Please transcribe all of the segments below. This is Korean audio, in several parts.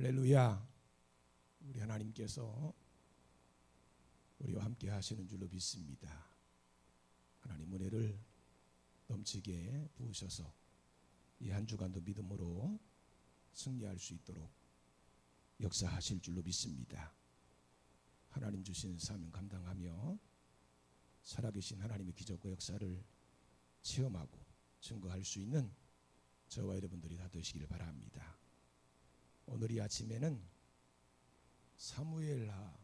할렐루야. 우리 하나님께서 우리와 함께 하시는 줄로 믿습니다. 하나님 은혜를 넘치게 부으셔서 이 한 주간도 믿음으로 승리할 수 있도록 역사하실 줄로 믿습니다. 하나님 주신 사명 감당하며 살아계신 하나님의 기적과 역사를 체험하고 증거할 수 있는 저와 여러분들이 다 되시길 바랍니다. 오늘 이 아침에는 사무엘하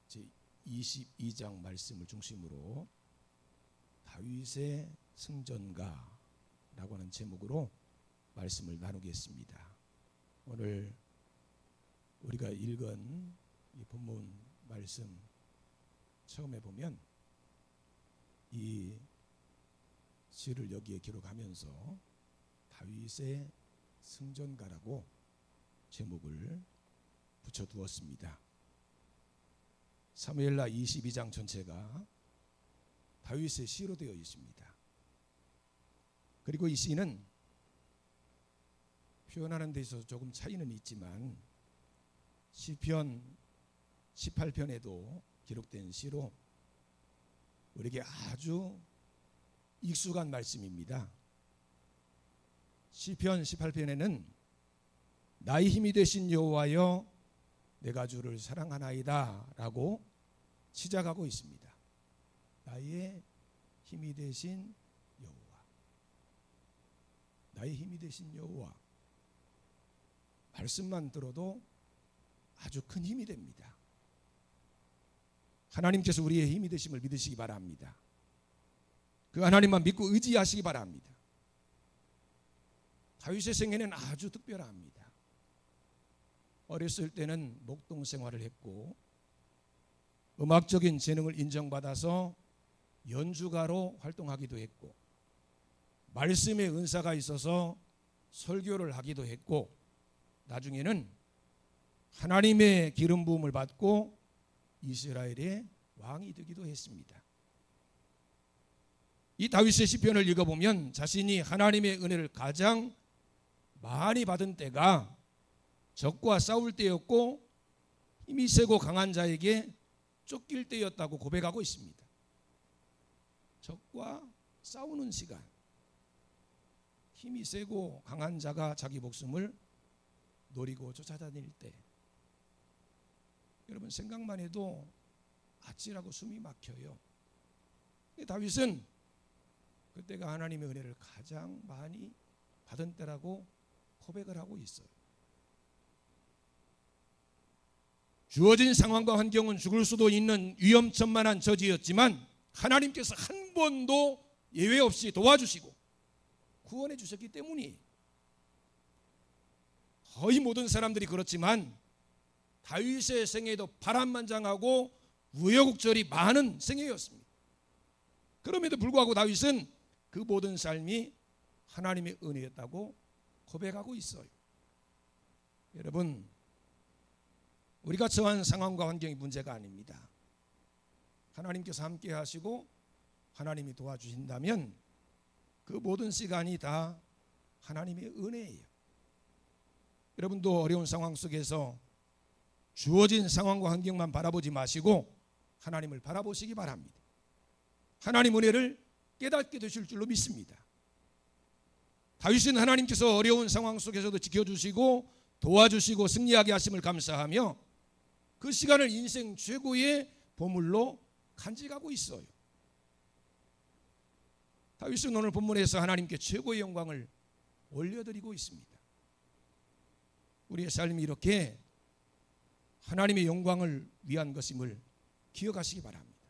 제22장 말씀을 중심으로 다윗의 승전가라고 하는 제목으로 말씀을 나누겠습니다. 오늘 우리가 읽은 이 본문 말씀 처음에 보면 이 시를 여기에 기록하면서 다윗의 승전가라고 제목을 붙여두었습니다. 사무엘하 22장 전체가 다윗의 시로 되어 있습니다. 그리고 이 시는 표현하는 데 있어서 조금 차이는 있지만 시편 18편에도 기록된 시로 우리에게 아주 익숙한 말씀입니다. 시편 18편에는 나의 힘이 되신 여호와여 내가 주를 사랑하나이다 라고 시작하고 있습니다. 나의 힘이 되신 여호와, 나의 힘이 되신 여호와. 말씀만 들어도 아주 큰 힘이 됩니다. 하나님께서 우리의 힘이 되심을 믿으시기 바랍니다. 그 하나님만 믿고 의지하시기 바랍니다. 다윗의 생애는 아주 특별합니다. 어렸을 때는 목동 생활을 했고 음악적인 재능을 인정받아서 연주가로 활동하기도 했고 말씀의 은사가 있어서 설교를 하기도 했고 나중에는 하나님의 기름 부음을 받고 이스라엘의 왕이 되기도 했습니다. 이 다윗의 시편을 읽어보면 자신이 하나님의 은혜를 가장 많이 받은 때가 적과 싸울 때였고 힘이 세고 강한 자에게 쫓길 때였다고 고백하고 있습니다. 적과 싸우는 시간, 힘이 세고 강한 자가 자기 목숨을 노리고 쫓아다닐 때, 여러분 생각만 해도 아찔하고 숨이 막혀요. 다윗은 그때가 하나님의 은혜를 가장 많이 받은 때라고 고백을 하고 있어요. 주어진 상황과 환경은 죽을 수도 있는 위험천만한 처지였지만 하나님께서 한 번도 예외 없이 도와주시고 구원해 주셨기 때문이에요. 거의 모든 사람들이 그렇지만 다윗의 생애도 파란만장하고 우여곡절이 많은 생애였습니다. 그럼에도 불구하고 다윗은 그 모든 삶이 하나님의 은혜였다고 고백하고 있어요. 여러분, 우리가 처한 상황과 환경이 문제가 아닙니다. 하나님께서 함께 하시고 하나님이 도와주신다면 그 모든 시간이 다 하나님의 은혜예요. 여러분도 어려운 상황 속에서 주어진 상황과 환경만 바라보지 마시고 하나님을 바라보시기 바랍니다. 하나님 은혜를 깨닫게 되실 줄로 믿습니다. 다윗은 하나님께서 어려운 상황 속에서도 지켜주시고 도와주시고 승리하게 하심을 감사하며 그 시간을 인생 최고의 보물로 간직하고 있어요. 다윗은 오늘 본문에서 하나님께 최고의 영광을 올려드리고 있습니다. 우리의 삶이 이렇게 하나님의 영광을 위한 것임을 기억하시기 바랍니다.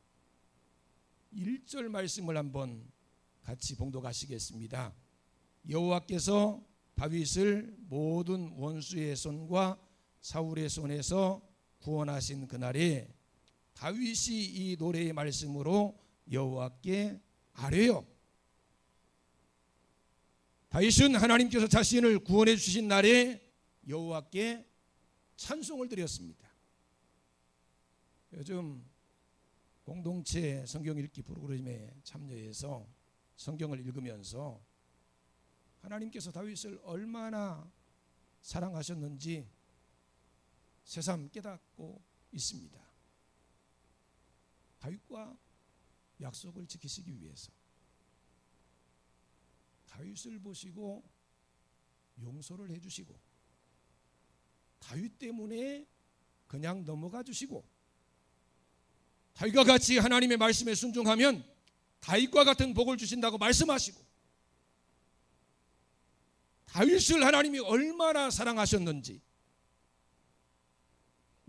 1절 말씀을 한번 같이 봉독하시겠습니다. 여호와께서 다윗을 모든 원수의 손과 사울의 손에서 구원하신 그날에 다윗이 이 노래의 말씀으로 여호와께 아뢰어. 다윗은 하나님께서 자신을 구원해 주신 날에 여호와께 찬송을 드렸습니다. 요즘 공동체 성경 읽기 프로그램에 참여해서 성경을 읽으면서 하나님께서 다윗을 얼마나 사랑하셨는지 새삼 깨닫고 있습니다. 다윗과 약속을 지키시기 위해서 다윗을 보시고 용서를 해주시고 다윗 때문에 그냥 넘어가 주시고 다윗과 같이 하나님의 말씀에 순종하면 다윗과 같은 복을 주신다고 말씀하시고 다윗을 하나님이 얼마나 사랑하셨는지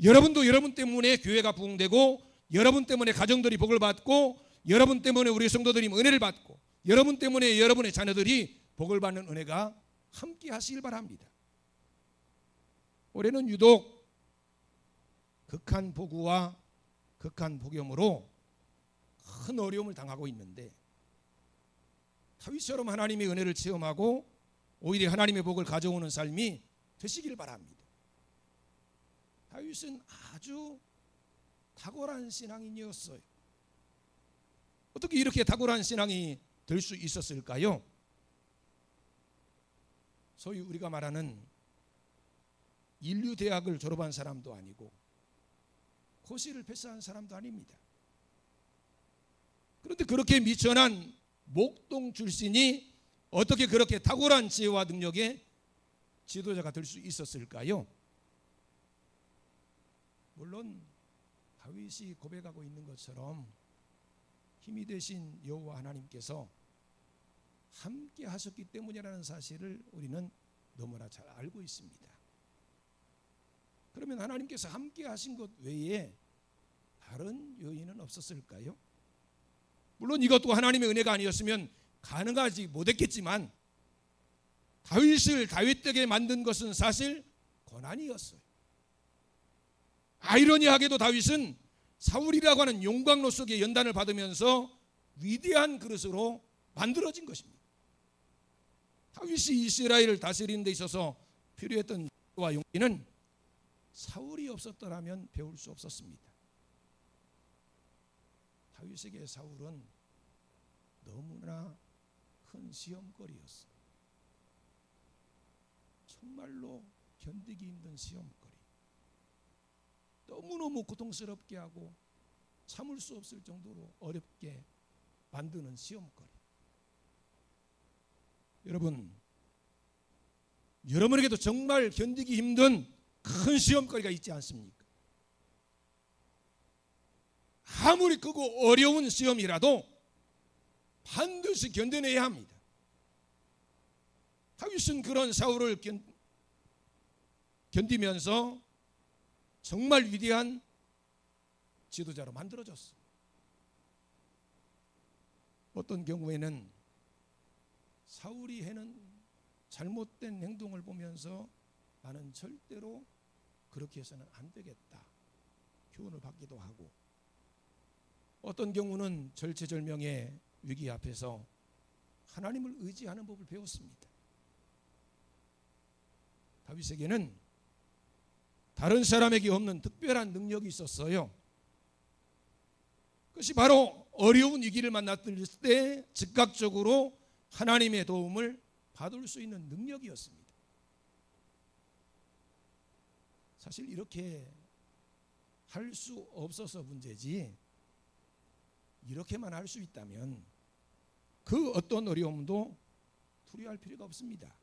여러분도 여러분 때문에 교회가 부흥되고 여러분 때문에 가정들이 복을 받고 여러분 때문에 우리 성도들이 은혜를 받고 여러분 때문에 여러분의 자녀들이 복을 받는 은혜가 함께 하시길 바랍니다. 올해는 유독 극한 폭우와 극한 폭염으로 큰 어려움을 당하고 있는데 다윗처럼 하나님의 은혜를 체험하고 오히려 하나님의 복을 가져오는 삶이 되시길 바랍니다. 다윗은 아주 탁월한 신앙인이었어요. 어떻게 이렇게 탁월한 신앙이 될 수 있었을까요? 소위 우리가 말하는 인류대학을 졸업한 사람도 아니고 고시를 패스한 사람도 아닙니다. 그런데 그렇게 미천한 목동 출신이 어떻게 그렇게 탁월한 지혜와 능력의 지도자가 될 수 있었을까요? 물론 다윗이 고백하고 있는 것처럼 힘이 되신 여호와 하나님께서 함께 하셨기 때문이라는 사실을 우리는 너무나 잘 알고 있습니다. 그러면 하나님께서 함께 하신 것 외에 다른 요인은 없었을까요? 물론 이것도 하나님의 은혜가 아니었으면 가능하지 못했겠지만 다윗을 다윗되게 만든 것은 사실 고난이었어요. 아이러니하게도 다윗은 사울이라고 하는 용광로 속에 연단을 받으면서 위대한 그릇으로 만들어진 것입니다. 다윗이 이스라엘을 다스리는 데 있어서 필요했던 지혜와 용기는 사울이 없었더라면 배울 수 없었습니다. 다윗에게 사울은 너무나 큰 시험거리였어요. 정말로 견디기 힘든 시험거리. 너무너무 고통스럽게 하고 참을 수 없을 정도로 어렵게 만드는 시험거리. 여러분에게도 정말 견디기 힘든 큰 시험거리가 있지 않습니까? 아무리 크고 어려운 시험이라도 반드시 견뎌내야 합니다. 다윗은 그런 사울을 견디면서 정말 위대한 지도자로 만들어졌어요. 어떤 경우에는 사울이 해는 잘못된 행동을 보면서 나는 절대로 그렇게 해서는 안 되겠다 교훈을 받기도 하고, 어떤 경우는 절체절명의 위기 앞에서 하나님을 의지하는 법을 배웠습니다. 다윗에게는 다른 사람에게 없는 특별한 능력이 있었어요. 그것이 바로 어려운 위기를 만났을 때 즉각적으로 하나님의 도움을 받을 수 있는 능력이었습니다. 사실 이렇게 할 수 없어서 문제지, 이렇게만 할 수 있다면 그 어떤 어려움도 두려워할 필요가 없습니다.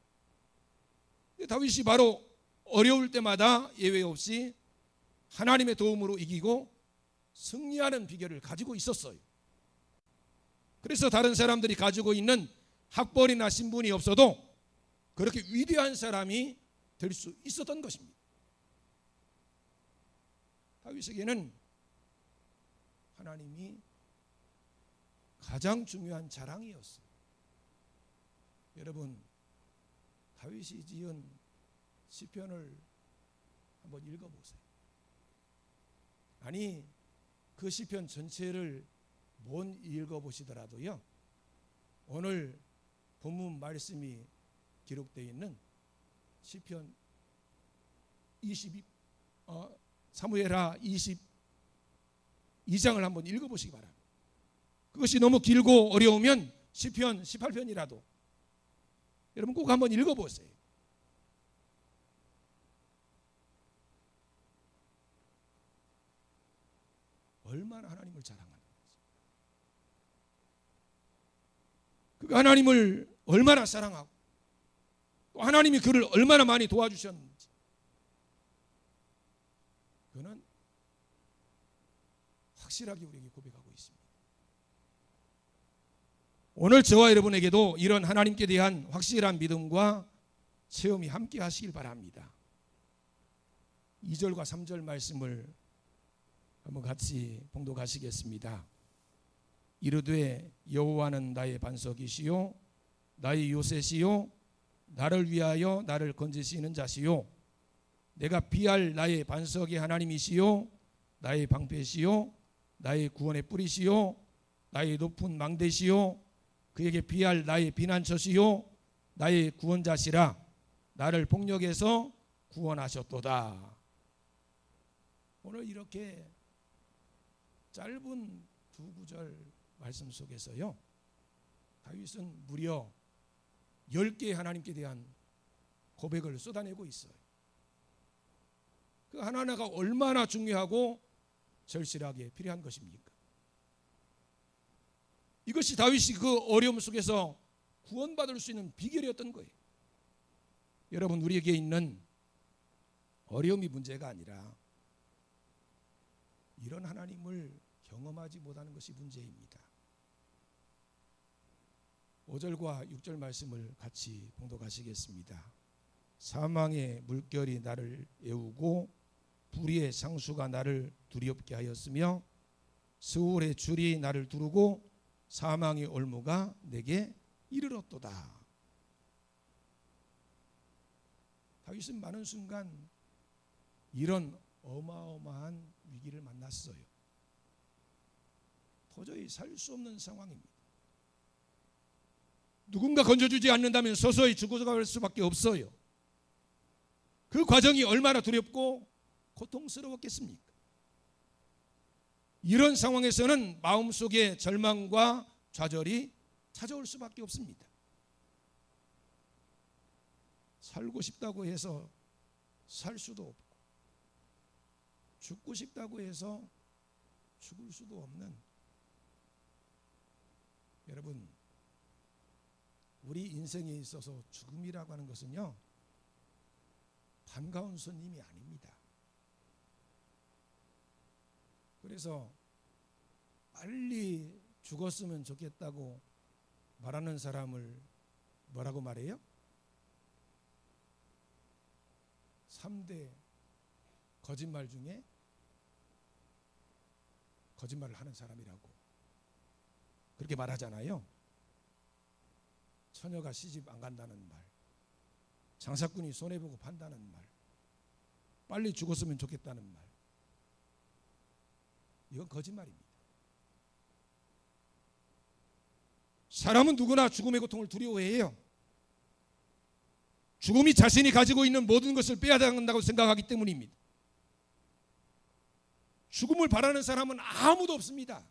다윗이 바로 어려울 때마다 예외 없이 하나님의 도움으로 이기고 승리하는 비결을 가지고 있었어요. 그래서 다른 사람들이 가지고 있는 학벌이나 신분이 없어도 그렇게 위대한 사람이 될 수 있었던 것입니다. 다윗에게는 하나님이 가장 중요한 자랑이었어요. 여러분, 다윗이 지은 시편을 한번 읽어보세요. 아니, 그 시편 전체를 못 읽어보시더라도요, 오늘 본문 말씀이 기록되어 있는 시편 22 사무엘하 22장을 한번 읽어보시기 바랍니다. 그것이 너무 길고 어려우면 시편 18편이라도 여러분 꼭 한번 읽어보세요. 얼마나 하나님을 자랑하는지, 그가 하나님을 얼마나 사랑하고 또 하나님이 그를 얼마나 많이 도와주셨는지, 그는 확실하게 우리에게 고백하고 있습니다. 오늘 저와 여러분에게도 이런 하나님께 대한 확실한 믿음과 체험이 함께 하시길 바랍니다. 2절과 3절 말씀을 한번 같이 봉독하시겠습니다. 이르되 여호와는 나의 반석이시요 나의 요새시요 나를 위하여 나를 건지시는 자시요 내가 피할 나의 반석의 하나님이시요 나의 방패시요 나의 구원의 뿌리시요 나의 높은 망대시요 그에게 피할 나의 피난처시요 나의 구원자시라 나를 폭력에서 구원하셨도다. 오늘 이렇게 짧은 두 구절 말씀 속에서요, 다윗은 무려 10개의 하나님께 대한 고백을 쏟아내고 있어요. 그 하나하나가 얼마나 중요하고 절실하게 필요한 것입니까? 이것이 다윗이 그 어려움 속에서 구원받을 수 있는 비결이었던 거예요. 여러분, 우리에게 있는 어려움이 문제가 아니라 이런 하나님을 경험하지 못하는 것이 문제입니다. 5절과 6절 말씀을 같이 봉독하시겠습니다. 사망의 물결이 나를 애우고 불의의 상수가 나를 두렵게 하였으며 스올의 줄이 나를 두르고 사망의 올무가 내게 이르렀도다. 다윗은 많은 순간 이런 어마어마한 위기를 만났어요. 도저히 살 수 없는 상황입니다. 누군가 건져주지 않는다면 서서히 죽어갈 수밖에 없어요. 그 과정이 얼마나 두렵고 고통스러웠겠습니까? 이런 상황에서는 마음속에 절망과 좌절이 찾아올 수밖에 없습니다. 살고 싶다고 해서 살 수도 없고 죽고 싶다고 해서 죽을 수도 없는, 여러분, 우리 인생에 있어서 죽음이라고 하는 것은요, 반가운 손님이 아닙니다. 그래서 빨리 죽었으면 좋겠다고 말하는 사람을 뭐라고 말해요? 3대 거짓말 중에 거짓말을 하는 사람이라고 그렇게 말하잖아요. 처녀가 시집 안 간다는 말, 장사꾼이 손해보고 판다는 말, 빨리 죽었으면 좋겠다는 말, 이건 거짓말입니다. 사람은 누구나 죽음의 고통을 두려워해요. 죽음이 자신이 가지고 있는 모든 것을 빼앗아간다고 생각하기 때문입니다. 죽음을 바라는 사람은 아무도 없습니다.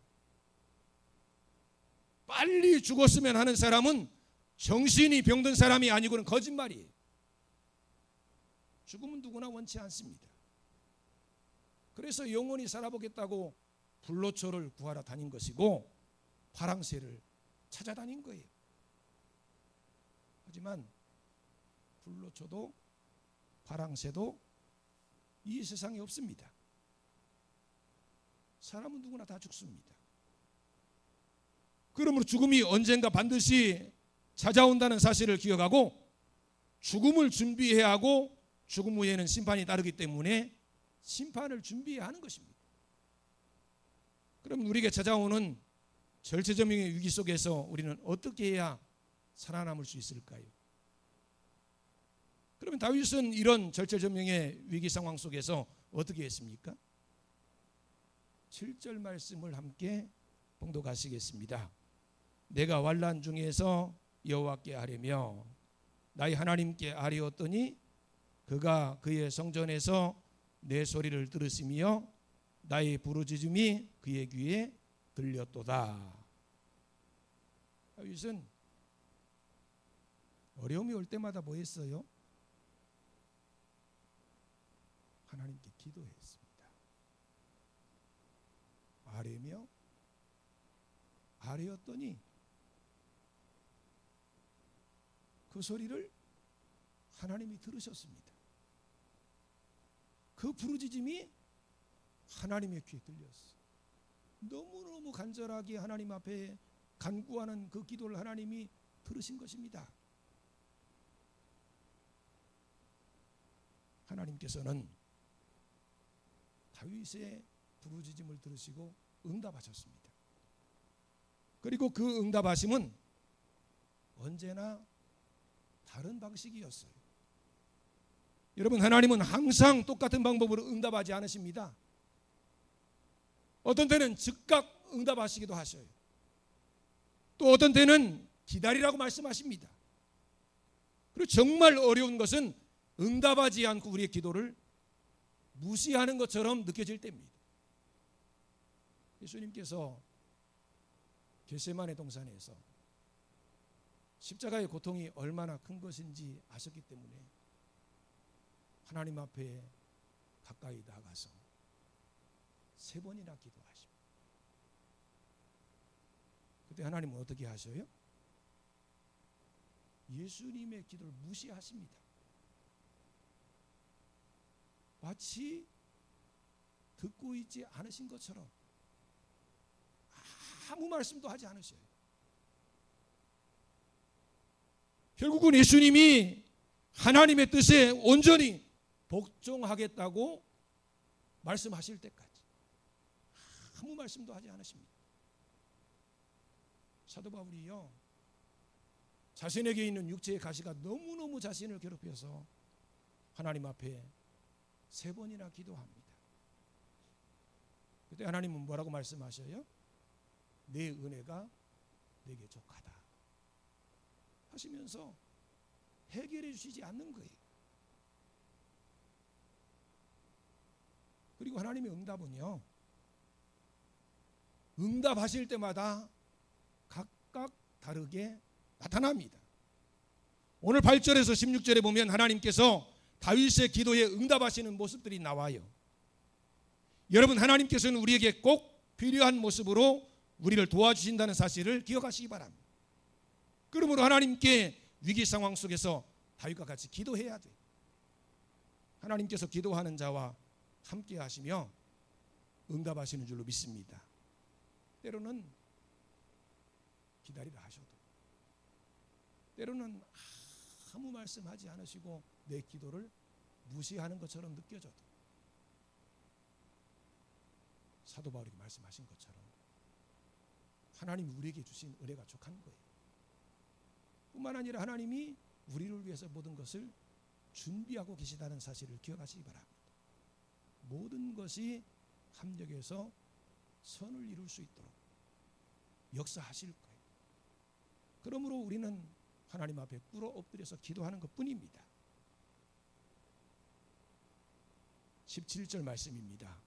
빨리 죽었으면 하는 사람은 정신이 병든 사람이 아니고는 거짓말이에요. 죽음은 누구나 원치 않습니다. 그래서 영원히 살아보겠다고 불로초를 구하러 다닌 것이고 파랑새를 찾아다닌 거예요. 하지만 불로초도 파랑새도 이 세상에 없습니다. 사람은 누구나 다 죽습니다. 그러므로 죽음이 언젠가 반드시 찾아온다는 사실을 기억하고 죽음을 준비해야 하고 죽음 후에는 심판이 따르기 때문에 심판을 준비해야 하는 것입니다. 그럼 우리에게 찾아오는 절체절명의 위기 속에서 우리는 어떻게 해야 살아남을 수 있을까요? 그러면 다윗은 이런 절체절명의 위기 상황 속에서 어떻게 했습니까? 7절 말씀을 함께 봉독하시겠습니다. 내가 환난 중에서 여호와께 아뢰며 나의 하나님께 아뢰었더니 그가 그의 성전에서 내 소리를 들으시며 나의 부르짖음이 그의 귀에 들렸도다. 다윗은 어려움이 올 때마다 뭐 했어요? 하나님께 기도했습니다. 아래며 아래였더니 그 소리를 하나님이 들으셨습니다. 그 부르짖음이 하나님의 귀에 들렸어요. 너무너무 간절하게 하나님 앞에 간구하는 그 기도를 하나님이 들으신 것입니다. 하나님께서는 다윗의 부르짖음을 들으시고 응답하셨습니다. 그리고 그 응답하심은 언제나 다른 방식이었어요. 여러분, 하나님은 항상 똑같은 방법으로 응답하지 않으십니다. 어떤 때는 즉각 응답하시기도 하셔요. 또 어떤 때는 기다리라고 말씀하십니다. 그리고 정말 어려운 것은 응답하지 않고 우리의 기도를 무시하는 것처럼 느껴질 때입니다. 예수님께서 겟세마네 동산에서 십자가의 고통이 얼마나 큰 것인지 아셨기 때문에 하나님 앞에 가까이 나가서 3번이나 기도하십니다. 그때 하나님은 어떻게 하셔요? 예수님의 기도를 무시하십니다. 마치 듣고 있지 않으신 것처럼 아무 말씀도 하지 않으셔요. 결국은 예수님이 하나님의 뜻에 온전히 복종하겠다고 말씀하실 때까지 아무 말씀도 하지 않으십니다. 사도 바울이요, 자신에게 있는 육체의 가시가 너무너무 자신을 괴롭혀서 하나님 앞에 3번이나 기도합니다. 그때 하나님은 뭐라고 말씀하셔요? 내 은혜가 내게 족하다 하시면서 해결해 주시지 않는 거예요. 그리고 하나님의 응답은요, 응답하실 때마다 각각 다르게 나타납니다. 오늘 8절에서 16절에 보면 하나님께서 다윗의 기도에 응답하시는 모습들이 나와요. 여러분, 하나님께서는 우리에게 꼭 필요한 모습으로 우리를 도와주신다는 사실을 기억하시기 바랍니다. 그러므로 하나님께 위기 상황 속에서 다윗과 같이 기도해야 돼요. 하나님께서 기도하는 자와 함께 하시며 응답하시는 줄로 믿습니다. 때로는 기다리라 하셔도, 때로는 아무 말씀하지 않으시고 내 기도를 무시하는 것처럼 느껴져도 사도 바울이 말씀하신 것처럼 하나님이 우리에게 주신 은혜가 족한 거예요. 뿐만 아니라 하나님이 우리를 위해서 모든 것을 준비하고 계시다는 사실을 기억하시기 바랍니다. 모든 것이 합력해서 선을 이룰 수 있도록 역사하실 거예요. 그러므로 우리는 하나님 앞에 꿇어 엎드려서 기도하는 것뿐입니다. 17절 말씀입니다.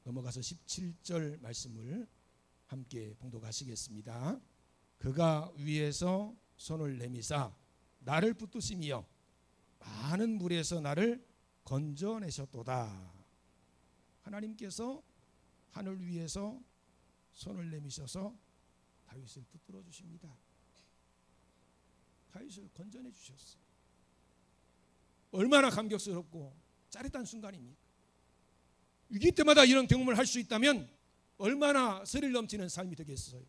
넘어가서 17절 말씀을 함께 봉독하시겠습니다. 그가 위에서 손을 내미사 나를 붙드시며 많은 물에서 나를 건져내셨도다. 하나님께서 하늘 위에서 손을 내미셔서 다윗을 붙들어 주십니다. 다윗을 건져내 주셨어요. 얼마나 감격스럽고 짜릿한 순간입니까? 위기 때마다 이런 경험을 할 수 있다면 얼마나 스릴 넘치는 삶이 되겠어요.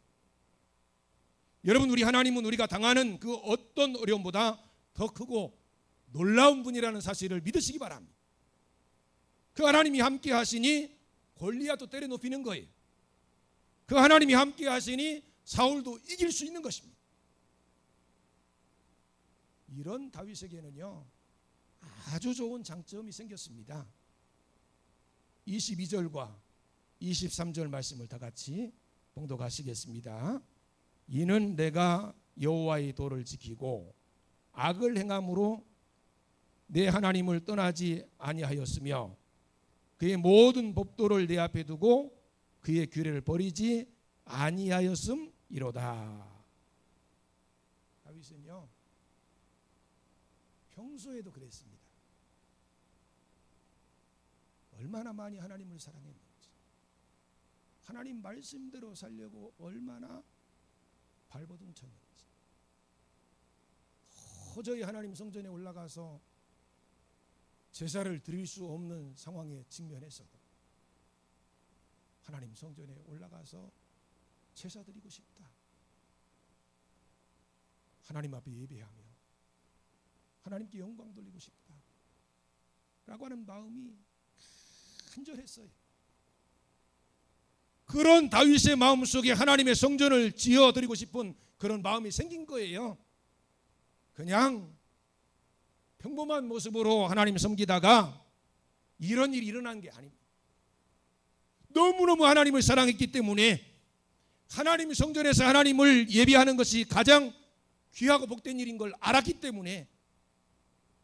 여러분, 우리 하나님은 우리가 당하는 그 어떤 어려움보다 더 크고 놀라운 분이라는 사실을 믿으시기 바랍니다. 그 하나님이 함께 하시니 골리앗도 때려 눕히는 거예요. 그 하나님이 함께 하시니 사울도 이길 수 있는 것입니다. 이런 다윗에게는요, 아주 좋은 장점이 생겼습니다. 22절과 23절 말씀을 다 같이 봉독하시겠습니다. 이는 내가 여호와의 도를 지키고 악을 행함으로 내 하나님을 떠나지 아니하였으며 그의 모든 법도를 내 앞에 두고 그의 규례를 버리지 아니하였음이로다. 다윗은요, 평소에도 그랬습니다. 얼마나 많이 하나님을 사랑했는지, 하나님 말씀대로 살려고 얼마나 발버둥쳤는지. 도저히 하나님 성전에 올라가서 제사를 드릴 수 없는 상황에 직면했어도 하나님 성전에 올라가서 제사 드리고 싶다. 하나님 앞에 예배하며 하나님께 영광 돌리고 싶다 라고 하는 마음이 간절했어요. 그런 다윗의 마음속에 하나님의 성전을 지어드리고 싶은 그런 마음이 생긴 거예요. 그냥 평범한 모습으로 하나님 섬기다가 이런 일이 일어난 게 아닙니다. 너무너무 하나님을 사랑했기 때문에 하나님 성전에서 하나님을 예배하는 것이 가장 귀하고 복된 일인 걸 알았기 때문에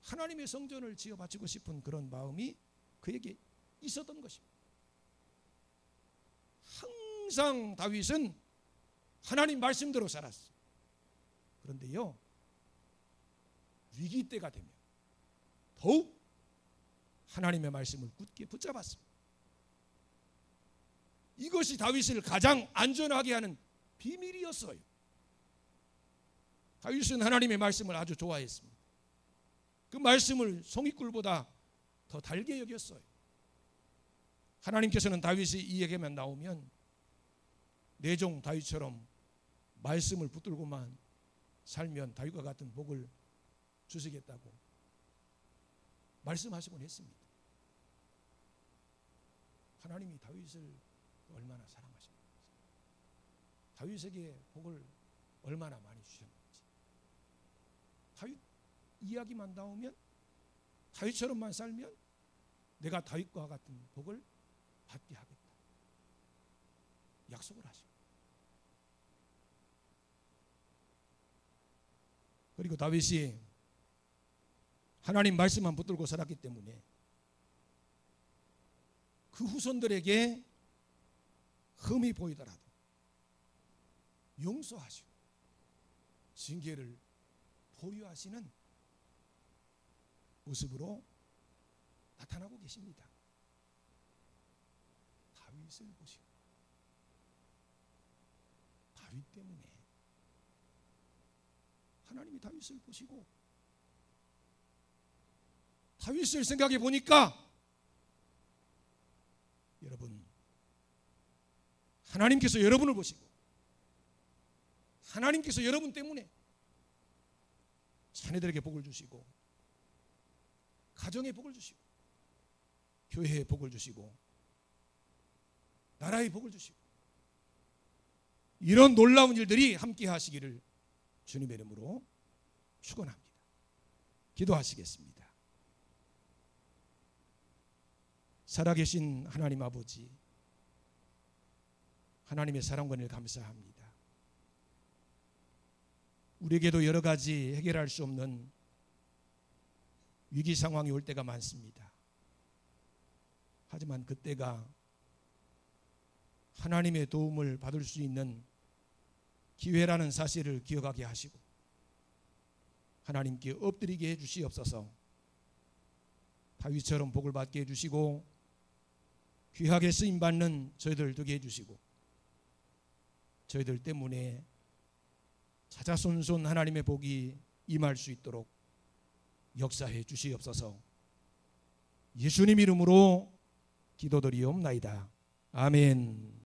하나님의 성전을 지어 바치고 싶은 그런 마음이 그에게 있었던 것입니다. 항상 다윗은 하나님 말씀대로 살았어요. 그런데요, 위기 때가 되면 더욱 하나님의 말씀을 굳게 붙잡았습니다. 이것이 다윗을 가장 안전하게 하는 비밀이었어요. 다윗은 하나님의 말씀을 아주 좋아했습니다. 그 말씀을 송이꿀보다 더 달게 여겼어요. 하나님께서는 다윗이 이 얘기만 나오면 내 종 다윗처럼 말씀을 붙들고만 살면 다윗과 같은 복을 주시겠다고 말씀하시곤 했습니다. 하나님이 다윗을 얼마나 사랑하셨는지, 다윗에게 복을 얼마나 많이 주셨는지, 다윗 이야기만 나오면 다윗처럼만 살면 내가 다윗과 같은 복을 받게 하겠다 약속을 하십니다. 그리고 다윗이 하나님 말씀만 붙들고 살았기 때문에 그 후손들에게 흠이 보이더라도 용서하시고 징계를 보류하시는 모습으로 나타나고 계십니다. 다윗을 보시고 다윗 때문에 하나님이 다윗을 보시고 다윗을 생각해 보니까 여러분, 하나님께서 여러분을 보시고 하나님께서 여러분 때문에 자녀들에게 복을 주시고 가정에 복을 주시고 교회에 복을 주시고 나라에 복을 주시고 이런 놀라운 일들이 함께 하시기를 주님의 이름으로 축원합니다. 기도하시겠습니다. 살아계신 하나님 아버지, 하나님의 사랑과 은혜를 감사합니다. 우리에게도 여러 가지 해결할 수 없는 위기 상황이 올 때가 많습니다. 하지만 그때가 하나님의 도움을 받을 수 있는 기회라는 사실을 기억하게 하시고 하나님께 엎드리게 해주시옵소서. 다윗처럼 복을 받게 해주시고 귀하게 쓰임받는 저희들 되게 해주시고 저희들 때문에 자자손손 하나님의 복이 임할 수 있도록 역사해 주시옵소서. 예수님 이름으로 기도드리옵나이다. 아멘.